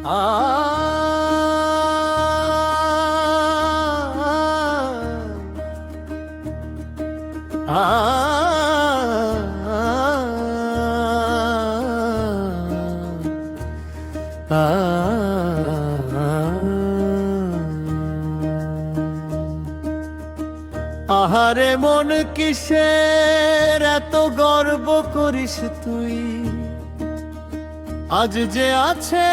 আ আহারে মন কিসের এত গর্ব করিস তুই, আজ যে আছে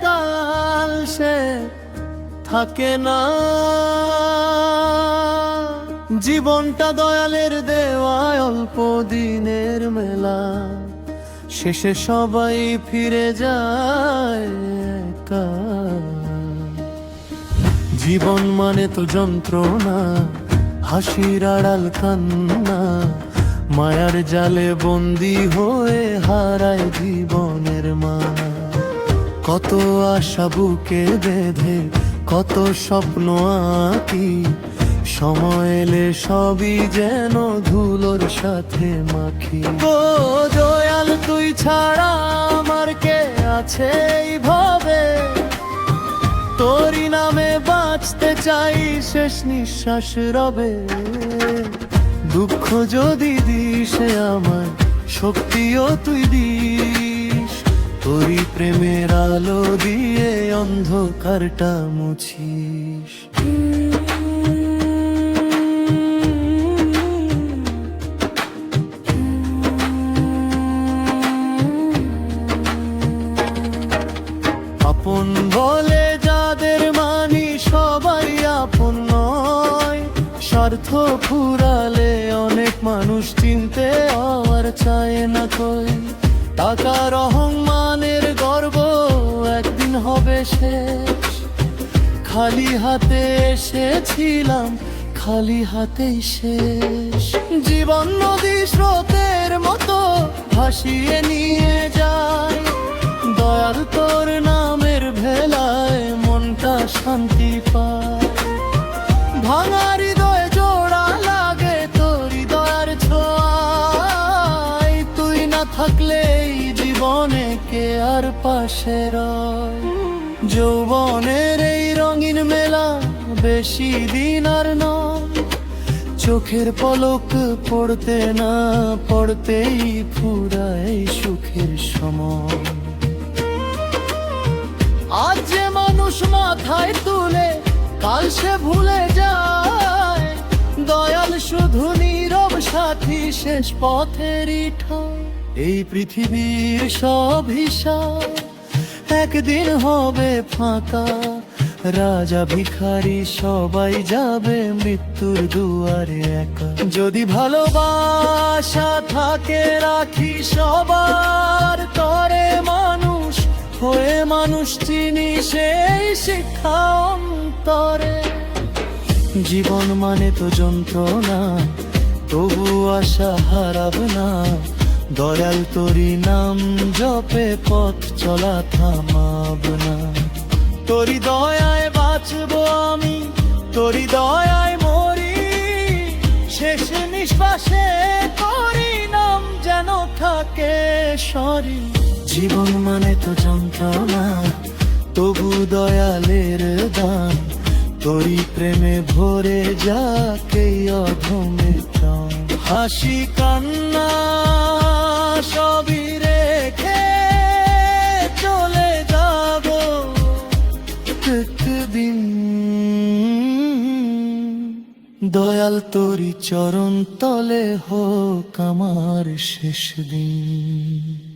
কাল সে থাকে না। জীবনটা দয়ালের দেওয়া অল্প দিনের মেলা, শেষে সবাই ফিরে যায় একা। জীবন মানে তো যন্ত্রণা, হাসির আড়াল কান্না, মায়ার জালে বন্দী হয়ে হারায় জীবনের মানা। কত আশা বুকে বেঁধে কত স্বপ্ন আঁকি, সময় এলে সবই যেন ধুলোর সাথে মাখি। ও দয়াল তুই ছাড়া আমার কে আছে এইভাবে, তোরই নামে বাঁচতে চাই শেষ নিঃশ্বাস রবে। দুঃখ যদি দিস আমায়, শক্তিও তুই দিস, তোরই প্রেমের আলো দিয়ে অন্ধকারটা মুছিস। আপন বলে যাদের মানি সবাই আপন নয়, স্বার্থ ফুরালে অনেক মানুষ চিনতে আর চায় না কই। টাকার অহংমানের গর্ব একদিন হবে শেষ, খালি হাতে এসেছিলাম খালি হাতেই শেষ। জীবন নদী স্রোতের মতো ভাসিয়ে নিয়ে যায়, দয়াল তোর নামের ভেলায় মনটা শান্তি পায়। ভাঙা হৃদয়ে জোড়া লাগে তোর দয়ার ছোঁয়ায়, তুই না থাকলে এই জীবনে কে আর পাশে রয়। যৌবনের এই রঙিন মেলা বেশি দিন আর নয়, চোখের পলক পড়তে না পড়তেই ফুরায় সুখের সময়। আজ যে মানুষ মাথায় তুলে কাল সে ভুলে যায়, দয়াল শুধু নীরব সাথী শেষ পথেরই ঠাঁই। এই পৃথিবীর সব হিসাব একদিন হবে ফাঁকা, রাজা ভিখারি সবাই যাবে মৃত্যুর দুয়ারে একা। যদি ভালোবাসা থাকে রাখি সবার তরে, মানুষ হয়ে মানুষ চিনি সেই শিক্ষা অন্তরে। জীবন মানে তো যন্ত্রণা, তবু আশা হারাব না, দয়াল তোরি নাম জপে পথ চলা থামাব না। তোরি দয়ায় বাঁচবো আমি, তোরি দয়ায় মরি, শেষ নিঃশ্বাসে তোরি নাম যেন থাকে সরি। জীবন মানে তো যন্ত্রণা, তবু দয়ালের দান, তোরি প্রেমে ভরে যাকে অধমে প্রাণ। হাসি কান্না সবই রেখে চলে যাব একদিন, দয়াল তোরি চরণ তলে হোক আমার শেষ দিন।